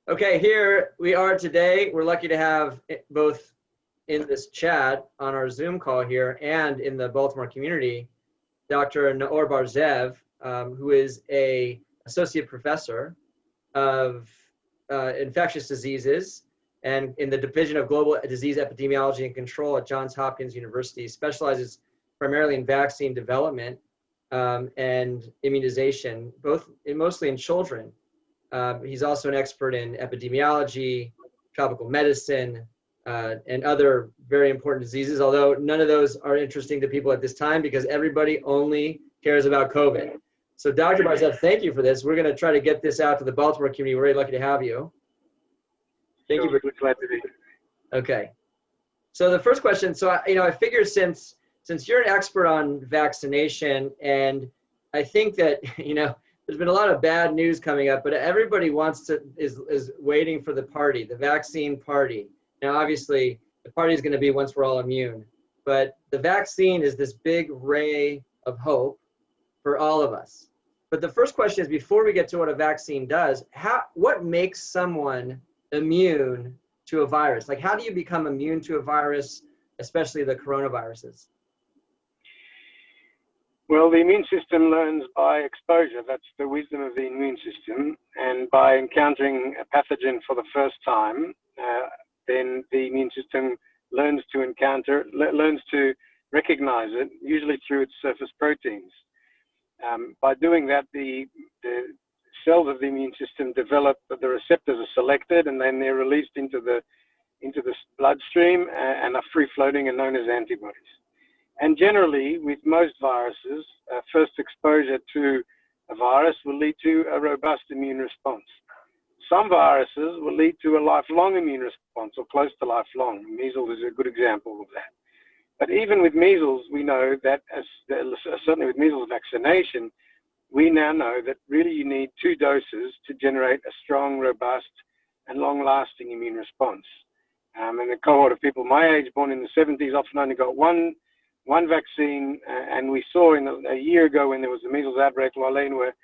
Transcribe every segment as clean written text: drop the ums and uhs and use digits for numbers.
Okay, here we are today. We're lucky to have both in this chat on our Zoom call here and in the Baltimore community, Dr. Naor Bar Zeev, who is a associate professor of infectious diseases and in the Division of Global Disease Epidemiology and Control at Johns Hopkins University, specializes primarily in vaccine development and immunization, mostly in children. He's also an expert in epidemiology, tropical medicine, and other very important diseases, although none of those are interesting to people at this time because everybody only cares about COVID. So Dr. Bar Zeev, thank you for this. We're going to try to get this out to the Baltimore community. We're very lucky to have you. Thank you. We're glad to be here. Okay. So the first question, so I figure since you're an expert on vaccination, and I think that, there's been a lot of bad news coming up, but everybody is waiting for the party, the vaccine party. Now, obviously, the party is going to be once we're all immune, but the vaccine is this big ray of hope for all of us. But the first question is, before we get to what a vaccine does, what makes someone immune to a virus? Like, how do you become immune to a virus, especially the coronaviruses? Well, the immune system learns by exposure. That's the wisdom of the immune system. And by encountering a pathogen for the first time, then the immune system learns to recognize it, usually through its surface proteins. By doing that, the cells of the immune system develop, the receptors are selected, and then they're released into the bloodstream and are free-floating and known as antibodies. And generally, with most viruses, first exposure to a virus will lead to a robust immune response. Some viruses will lead to a lifelong immune response, or close to lifelong. Measles is a good example of that. But even with measles, we know that, certainly with measles vaccination, we now know that really you need 2 doses to generate a strong, robust, and long-lasting immune response. And the cohort of people my age, born in the 70s, often only got one vaccine, and we saw a year ago when there was the measles outbreak, Lorraine, where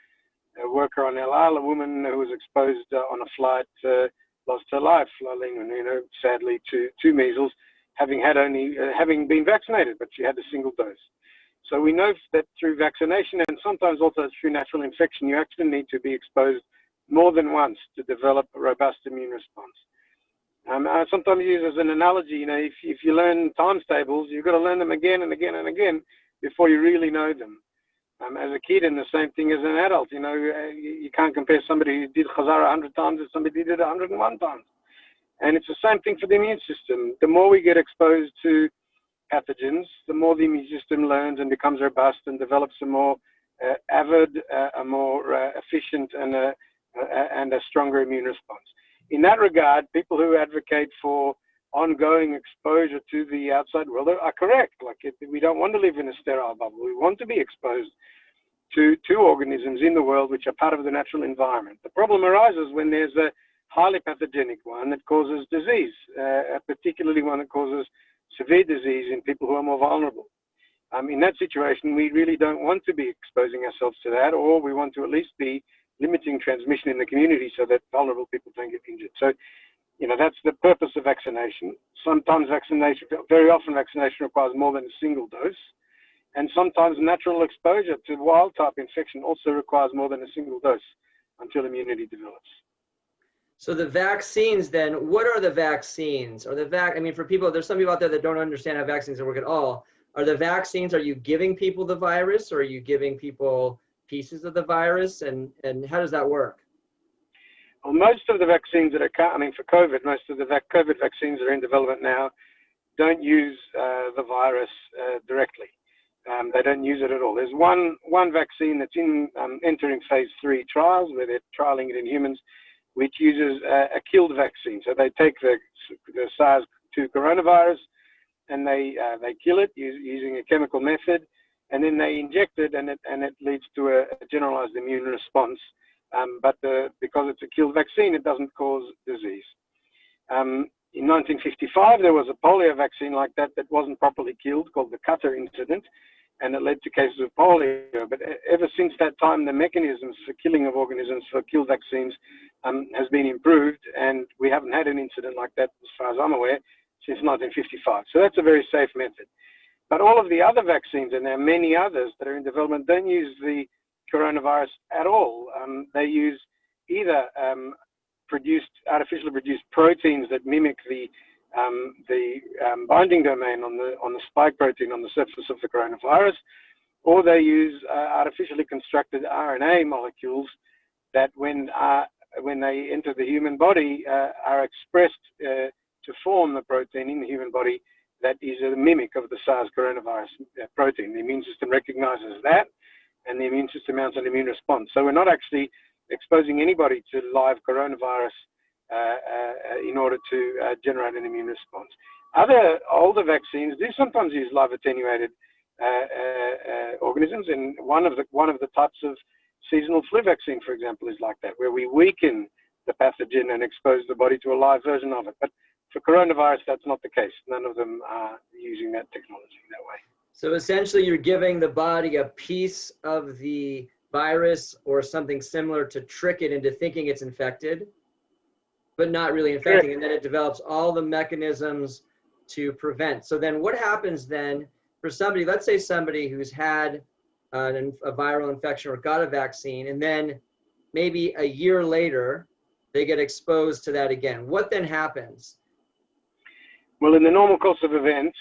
a worker on El Al, a woman who was exposed on a flight, lost her life, Lorraine, sadly to measles, having been vaccinated, but she had a single dose. So we know that through vaccination and sometimes also through natural infection, you actually need to be exposed more than once to develop a robust immune response. I sometimes use as an analogy, if you learn times tables, you've got to learn them again and again and again before you really know them. As a kid, and the same thing as an adult, you can't compare somebody who did Chazara 100 times with somebody who did it 101 times. And it's the same thing for the immune system. The more we get exposed to pathogens, the more the immune system learns and becomes robust and develops a more avid, a more efficient, and a stronger immune response. In that regard, people who advocate for ongoing exposure to the outside world are correct. We don't want to live in a sterile bubble. We want to be exposed to organisms in the world which are part of the natural environment. The problem arises when there's a highly pathogenic one that causes disease, particularly one that causes severe disease in people who are more vulnerable. In that situation, we really don't want to be exposing ourselves to that, or we want to at least be limiting transmission in the community so that vulnerable people don't get injured. So, that's the purpose of vaccination. Very often vaccination requires more than a single dose. And sometimes natural exposure to wild type infection also requires more than a single dose until immunity develops. So the vaccines then, what are the vaccines? For people, there's some people out there that don't understand how vaccines work at all. Are the vaccines, are you giving people the virus, or are you giving people pieces of the virus, and how does that work? Well, most of the vaccines that for COVID, most of the COVID vaccines that are in development now don't use the virus directly. They don't use it at all. There's one vaccine that's entering phase 3 trials where they're trialing it in humans, which uses a killed vaccine. So they take the SARS-2 coronavirus and they kill it using a chemical method, and then they inject it, and it leads to a generalized immune response. But because it's a killed vaccine, it doesn't cause disease. In 1955, there was a polio vaccine like that wasn't properly killed, called the Qatar incident, and it led to cases of polio. But ever since that time, the mechanisms for killing of organisms for kill vaccines has been improved, and we haven't had an incident like that, as far as I'm aware, since 1955. So that's a very safe method. But all of the other vaccines, and there are many others that are in development, don't use the coronavirus at all. They use either artificially produced proteins that mimic the binding domain on the spike protein on the surface of the coronavirus, or they use artificially constructed RNA molecules that, when they enter the human body, are expressed to form the protein in the human body that is a mimic of the SARS coronavirus protein. The immune system recognizes that, and the immune system mounts an immune response. So we're not actually exposing anybody to live coronavirus in order to generate an immune response. Other older vaccines do sometimes use live attenuated organisms, and one of the types of seasonal flu vaccine, for example, is like that, where we weaken the pathogen and expose the body to a live version of it. But for coronavirus, that's not the case. None of them are using that technology that way. So essentially, you're giving the body a piece of the virus or something similar to trick it into thinking it's infected, but not really infecting, Correct. and then it develops all the mechanisms to prevent. So then what happens then for somebody, let's say somebody who's had a viral infection or got a vaccine, and then maybe a year later, they get exposed to that again. What then happens? Well, in the normal course of events,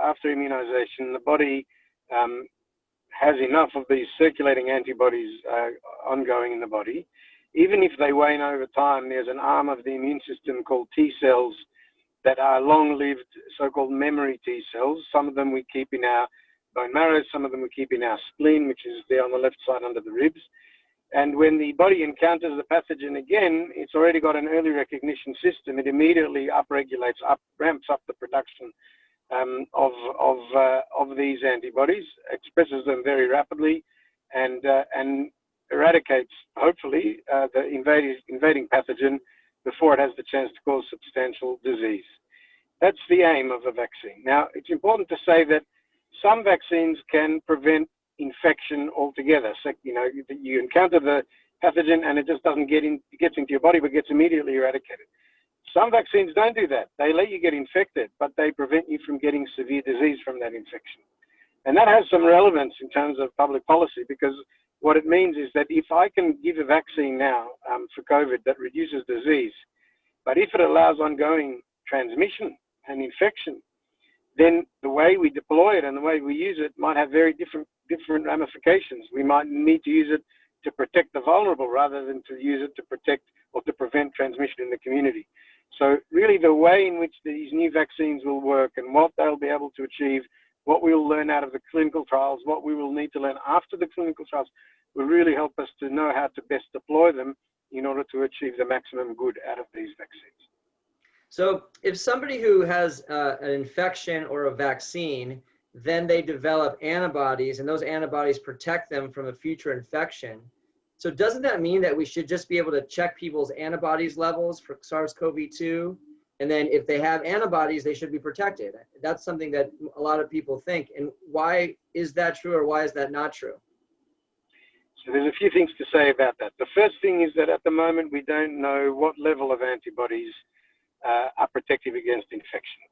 after immunization, the body has enough of these circulating antibodies ongoing in the body. Even if they wane over time, there's an arm of the immune system called T cells that are long-lived, so-called memory T cells. Some of them we keep in our bone marrow, some of them we keep in our spleen, which is there on the left side under the ribs. And when the body encounters the pathogen again, it's already got an early recognition system. It immediately ramps up the production of these antibodies, expresses them very rapidly, and eradicates, hopefully, the invading pathogen before it has the chance to cause substantial disease. That's the aim of a vaccine. Now, it's important to say that some vaccines can prevent infection altogether. So, you encounter the pathogen and it just doesn't it gets into your body, but gets immediately eradicated. Some vaccines don't do that. They let you get infected, but they prevent you from getting severe disease from that infection. And that has some relevance in terms of public policy, because what it means is that if I can give a vaccine now for COVID that reduces disease, but if it allows ongoing transmission and infection, then the way we deploy it and the way we use it might have very different ramifications. We might need to use it to protect the vulnerable rather than to use it to protect or to prevent transmission in the community. So really the way in which these new vaccines will work and what they'll be able to achieve, what we will learn out of the clinical trials, what we will need to learn after the clinical trials, will really help us to know how to best deploy them in order to achieve the maximum good out of these vaccines. So if somebody who has an infection or a vaccine, then they develop antibodies, and those antibodies protect them from a future infection. So doesn't that mean that we should just be able to check people's antibodies levels for SARS-CoV-2? And then if they have antibodies, they should be protected. That's something that a lot of people think. And why is that true, or why is that not true? So there's a few things to say about that. The first thing is that at the moment, we don't know what level of antibodies are protective against infection.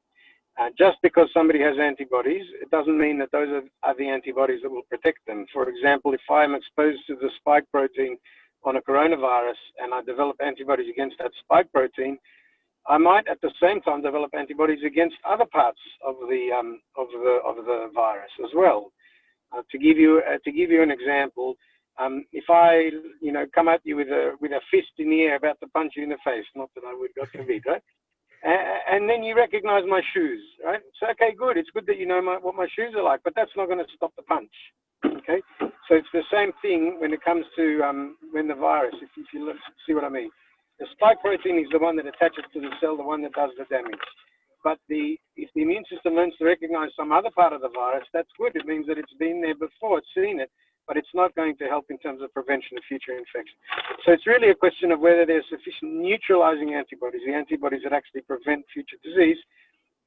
Just because somebody has antibodies, it doesn't mean that those are the antibodies that will protect them. For example, if I am exposed to the spike protein on a coronavirus and I develop antibodies against that spike protein, I might at the same time develop antibodies against other parts of the virus as well. To give you an example, if I come at you with a fist in the air about to punch you in the face, not that I would, God forbid, right? And then you recognize my shoes, right? So, okay, good. It's good that you know what my shoes are like, but that's not going to stop the punch, okay? So it's the same thing when it comes to when the virus, if you look, see what I mean. The spike protein is the one that attaches to the cell, the one that does the damage. But if the immune system learns to recognize some other part of the virus, that's good. It means that it's been there before, it's seen it, but it's not going to help in terms of prevention of future infection. So it's really a question of whether there's sufficient neutralizing antibodies, the antibodies that actually prevent future disease,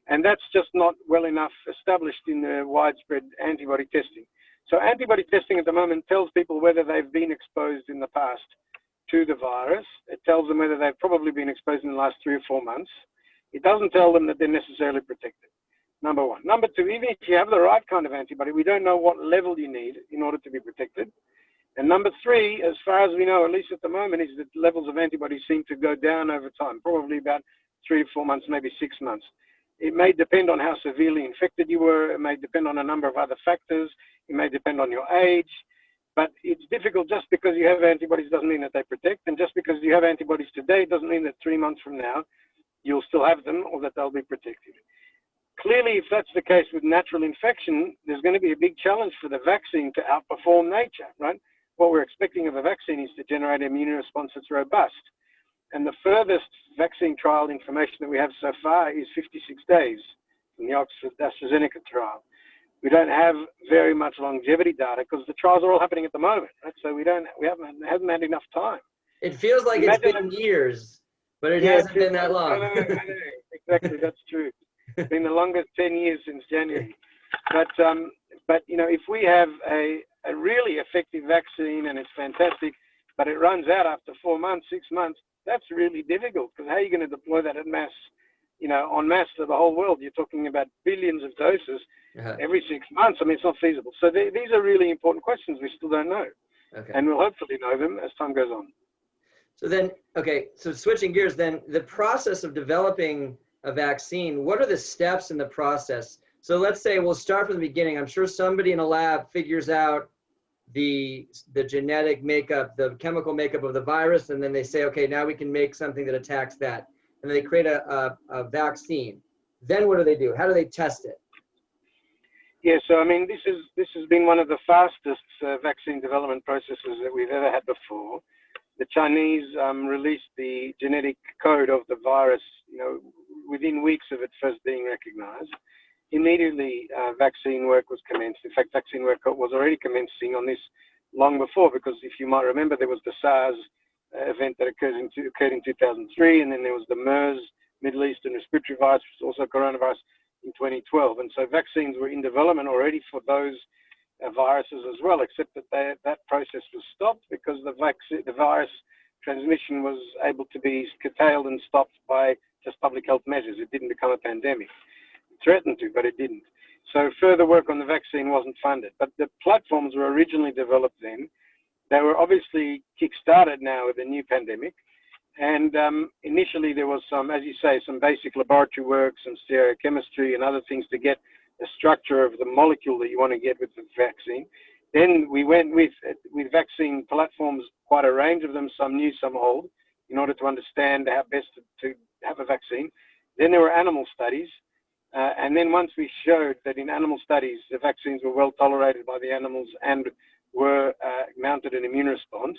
And that's just not well enough established in the widespread antibody testing. So antibody testing at the moment tells people whether they've been exposed in the past to the virus. It tells them whether they've probably been exposed in the last 3 or 4 months. It doesn't tell them that they're necessarily protected. Number one. Number two, even if you have the right kind of antibody, we don't know what level you need in order to be protected. And number three, as far as we know, at least at the moment, is that levels of antibodies seem to go down over time, probably about 3 or 4 months, maybe 6 months. It may depend on how severely infected you were. It may depend on a number of other factors. It may depend on your age. But it's difficult. Just because you have antibodies doesn't mean that they protect. And just because you have antibodies today doesn't mean that 3 months from now you'll still have them or that they'll be protected. Clearly, if that's the case with natural infection, there's going to be a big challenge for the vaccine to outperform nature, right? What we're expecting of a vaccine is to generate an immune response that's robust. And the furthest vaccine trial information that we have so far is 56 days from the Oxford AstraZeneca trial. We don't have very much longevity data because the trials are all happening at the moment, right? So we haven't had enough time. It feels like it's been years, but it hasn't been that long. I know. Exactly, that's true. It's been the longest 10 years since January. But you know, if we have a really effective vaccine and it's fantastic, but it runs out after 4 months, 6 months, that's really difficult because how are you going to deploy that en masse, you know, en masse to the whole world? You're talking about billions of doses every 6 months. I mean, it's not feasible. So these are really important questions we still don't know. Okay. And we'll hopefully know them as time goes on. So then, okay, so switching gears then, the process of developing a vaccine, what are the steps in the process? So let's say we'll start from the beginning. I'm sure somebody in a lab figures out the genetic makeup, the chemical makeup of the virus, and then they say, okay, now we can make something that attacks that. And they create a vaccine. Then what do? How do they test it? Yeah, so I mean, this has been one of the fastest vaccine development processes that we've ever had before. The Chinese released the genetic code of the virus, you know, within weeks of it first being recognized. Immediately, vaccine work was commenced. In fact, vaccine work was already commencing on this long before, because if you might remember, there was the SARS event that occurred in 2003, and then there was the MERS, Middle Eastern respiratory virus, which is also coronavirus, in 2012. And so vaccines were in development already for those viruses as well, except that that process was stopped because the virus transmission was able to be curtailed and stopped by just public health measures. It didn't become a pandemic. It threatened to, but it didn't. So further work on the vaccine wasn't funded. But the platforms were originally developed then. They were obviously kick-started now with the new pandemic. And initially there was some, as you say, some basic laboratory work, some stereochemistry and other things to get the structure of the molecule that you want to get with the vaccine. Then we went with vaccine platforms, quite a range of them, some new, some old, in order to understand how best to have a vaccine. Then there were animal studies. And then once we showed that in animal studies, the vaccines were well tolerated by the animals and were mounted an immune response,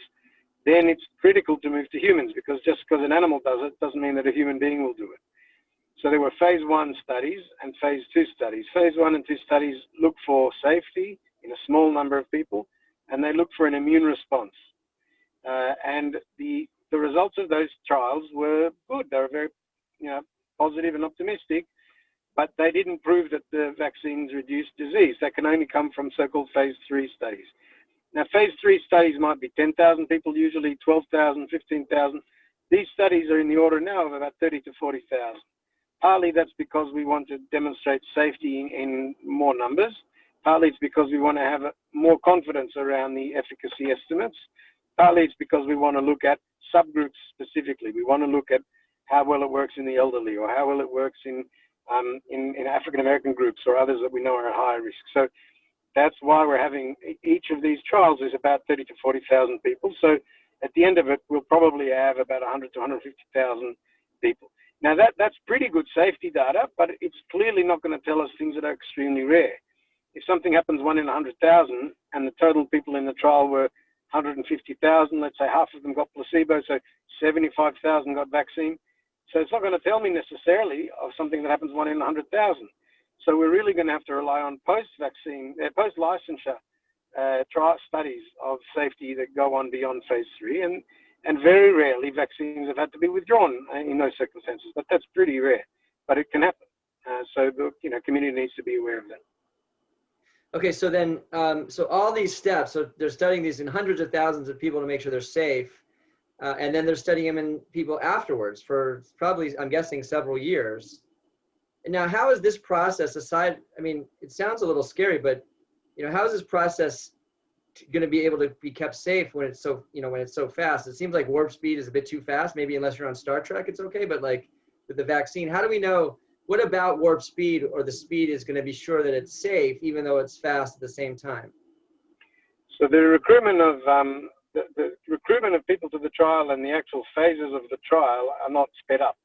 then it's critical to move to humans, because just because an animal does it doesn't mean that a human being will do it. So there were phase 1 studies and phase 2 studies. Phase 1 and 2 studies look for safety in a small number of people, and they look for an immune response. And the results of those trials were good. They were very, positive and optimistic, but they didn't prove that the vaccines reduced disease. That can only come from so-called phase 3 studies. Now, phase 3 studies might be 10,000 people, usually 12,000, 15,000. These studies are in the order now of about 30 to 40,000. Partly that's because we want to demonstrate safety in more numbers. Partly it's because we want to have more confidence around the efficacy estimates. Partly it's because we want to look at subgroups specifically. We want to look at how well it works in the elderly, or how well it works in African-American groups or others that we know are at high risk. So that's why we're having each of these trials is about 30 to 40,000 people. So at the end of it, we'll probably have about 100 to 150,000 people. Now that's pretty good safety data, but it's clearly not going to tell us things that are extremely rare. If something happens 1 in 100,000 and the total people in the trial were 150,000, let's say half of them got placebo, so 75,000 got vaccine. So it's not going to tell me necessarily of something that happens 1 in 100,000. So we're really going to have to rely on post-vaccine, post-licensure trial studies of safety that go on beyond phase 3. And very rarely vaccines have had to be withdrawn in those circumstances, but that's pretty rare. But it can happen. So the community needs to be aware of that. Okay, so then, so all these steps, so they're studying these in hundreds of thousands of people to make sure they're safe, and then they're studying them in people afterwards for probably, I'm guessing, several years. And now, how is this process aside? I mean, it sounds a little scary, but how is this process going to be able to be kept safe when it's so, when it's so fast? It seems like warp speed is a bit too fast. Maybe unless you're on Star Trek, it's okay. But like with the vaccine, how do we know? What about warp speed or the speed is going to be sure that it's safe, even though it's fast at the same time? So the recruitment of the recruitment of people to the trial and the actual phases of the trial are not sped up.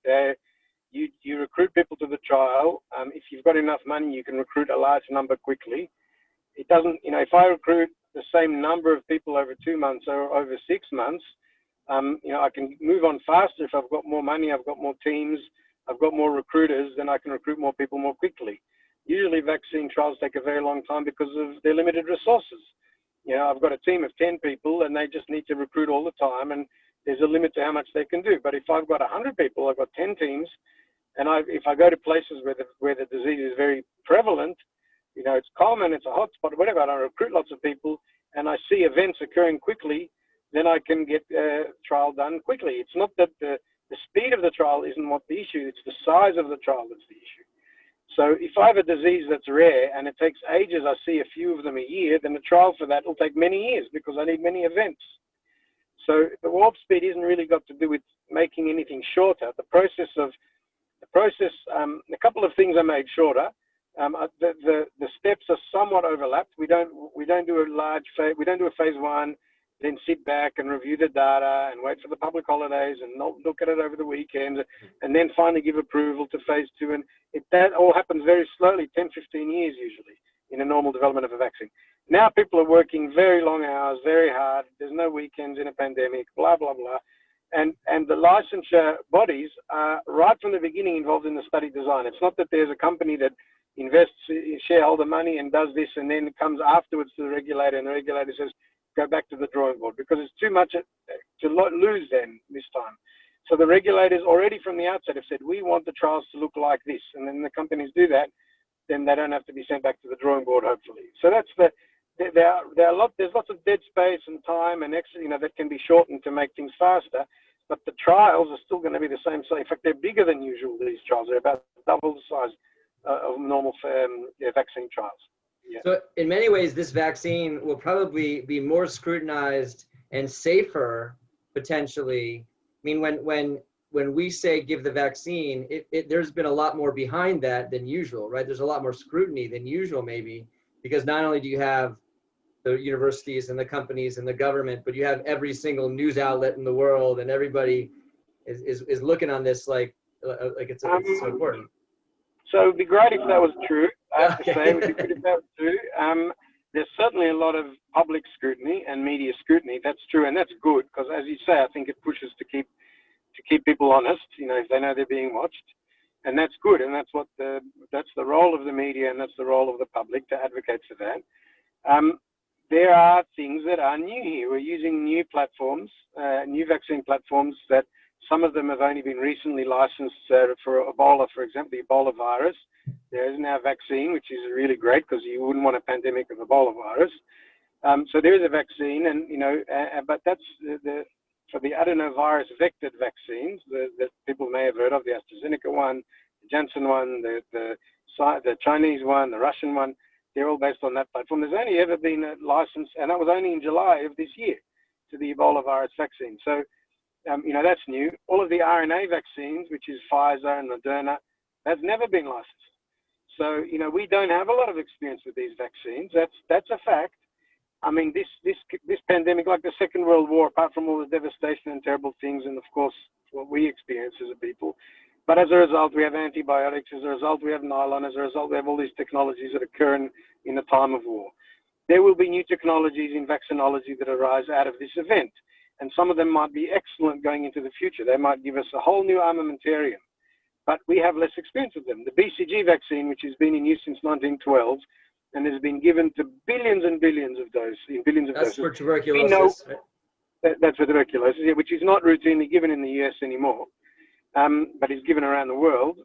You recruit people to the trial. If you've got enough money, you can recruit a large number quickly. It doesn't, if I recruit the same number of people over 2 months or over 6 months, I can move on faster if I've got more money, I've got more teams, I've got more recruiters, then I can recruit more people more quickly. Usually vaccine trials take a very long time because of their limited resources. I've got a team of 10 people and they just need to recruit all the time, and there's a limit to how much they can do. But if I've got 100 people, I've got 10 teams, and if I go to places where the disease is very prevalent, it's common, it's a hot spot, whatever, and I recruit lots of people and I see events occurring quickly, then I can get a trial done quickly. It's not that the speed of the trial isn't what the issue, it's the size of the trial that's the issue. So if I have a disease that's rare and it takes ages, I see a few of them a year, then the trial for that will take many years because I need many events. So the warp speed isn't really got to do with making anything shorter. A couple of things are made shorter. The steps are somewhat overlapped. We don't do a phase 1, then sit back and review the data and wait for the public holidays and not look at it over the weekend, and then finally give approval to phase 2. And that all happens very slowly, 10, 15 years usually in a normal development of a vaccine. Now people are working very long hours, very hard. There's no weekends in a pandemic, blah, blah, blah. And the licensure bodies are right from the beginning involved in the study design. It's not that there's a company that invests shareholder money and does this and then comes afterwards to the regulator and the regulator says, go back to the drawing board, because it's too much to lose then this time. So the regulators already from the outset have said, we want the trials to look like this. And then the companies do that, then they don't have to be sent back to the drawing board, hopefully. So that's there's lots of dead space and time and extra, that can be shortened to make things faster. But the trials are still going to be the same size. In fact, they're bigger than usual, these trials. They're about double the size of normal vaccine trials. Yeah. So in many ways, this vaccine will probably be more scrutinized and safer potentially. I mean, when we say give the vaccine, there's been a lot more behind that than usual, right? There's a lot more scrutiny than usual, maybe, because not only do you have the universities and the companies and the government, but you have every single news outlet in the world, and everybody is looking on this like it's so important. So it'd be great if that was true. I have to say, it would be good if that was true. There's certainly a lot of public scrutiny and media scrutiny. That's true, and that's good, because as you say, I think it pushes to keep people honest. If they know they're being watched, and that's good, and that's the role of the media, and that's the role of the public to advocate for that. There are things that are new here. We're using new platforms, new vaccine platforms that some of them have only been recently licensed for Ebola, for example, the Ebola virus. There is now a vaccine, which is really great because you wouldn't want a pandemic of Ebola virus. So there is a vaccine, and but that's for the adenovirus vectored vaccines that people may have heard of, the AstraZeneca one, the Janssen one, the Chinese one, the Russian one. They're all based on that platform. There's only ever been a license, and that was only in July of this year, to the Ebola virus vaccine. So, that's new. All of the RNA vaccines, which is Pfizer and Moderna, that's never been licensed. So, we don't have a lot of experience with these vaccines. That's a fact. I mean, this pandemic, like the Second World War, apart from all the devastation and terrible things, and of course, what we experience as a people, but as a result, we have antibiotics. As a result, we have nylon. As a result, we have all these technologies that occur in a time of war. There will be new technologies in vaccinology that arise out of this event. And some of them might be excellent going into the future. They might give us a whole new armamentarium. But we have less experience with them. The BCG vaccine, which has been in use since 1912, and has been given to billions and billions of doses. That's for tuberculosis. That's for tuberculosis, which is not routinely given in the US anymore. but is given around the world,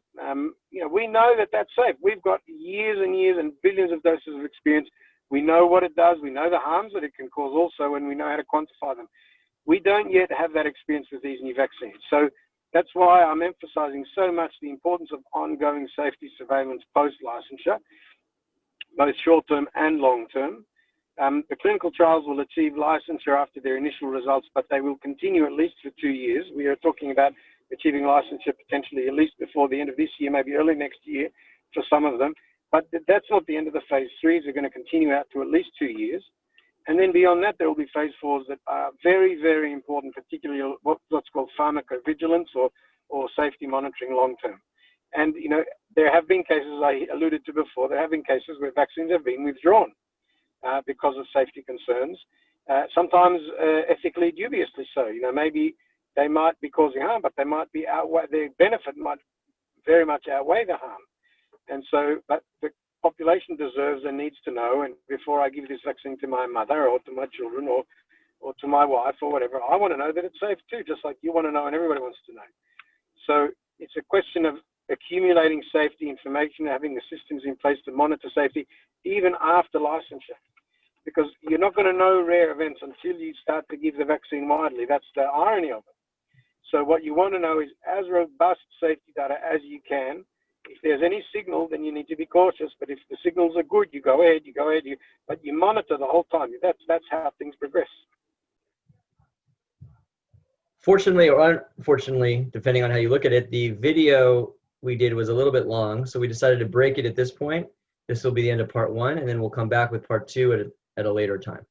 we know that that's safe. We've got years and years and billions of doses of experience. We know what it does. We know the harms that it can cause also, and we know how to quantify them. We don't yet have that experience with these new vaccines. So that's why I'm emphasizing so much the importance of ongoing safety surveillance post-licensure, both short-term and long-term. The clinical trials will achieve licensure after their initial results, but they will continue at least for 2 years. We are talking about achieving licensure potentially at least before the end of this year, maybe early next year for some of them. But that's not the end of the phase 3s. They're going to continue out to at least 2 years. And then beyond that, there will be phase 4s that are very, very important, particularly what's called pharmacovigilance or safety monitoring long-term. And, there have been cases I alluded to before, there have been cases where vaccines have been withdrawn because of safety concerns, sometimes ethically dubiously so. Maybe they might be causing harm, but they might be their benefit might very much outweigh the harm. And so, but the population deserves and needs to know, and before I give this vaccine to my mother or to my children or to my wife or whatever, I want to know that it's safe too, just like you want to know and everybody wants to know. So it's a question of accumulating safety information, having the systems in place to monitor safety, even after licensure. Because you're not going to know rare events until you start to give the vaccine widely. That's the irony of it. So what you want to know is as robust safety data as you can. If there's any signal, then you need to be cautious. But if the signals are good, you go ahead, but you monitor the whole time. That's how things progress. Fortunately or unfortunately, depending on how you look at it, the video we did was a little bit long, so we decided to break it at this point. This will be the end of part 1, and then we'll come back with part 2 at a later time.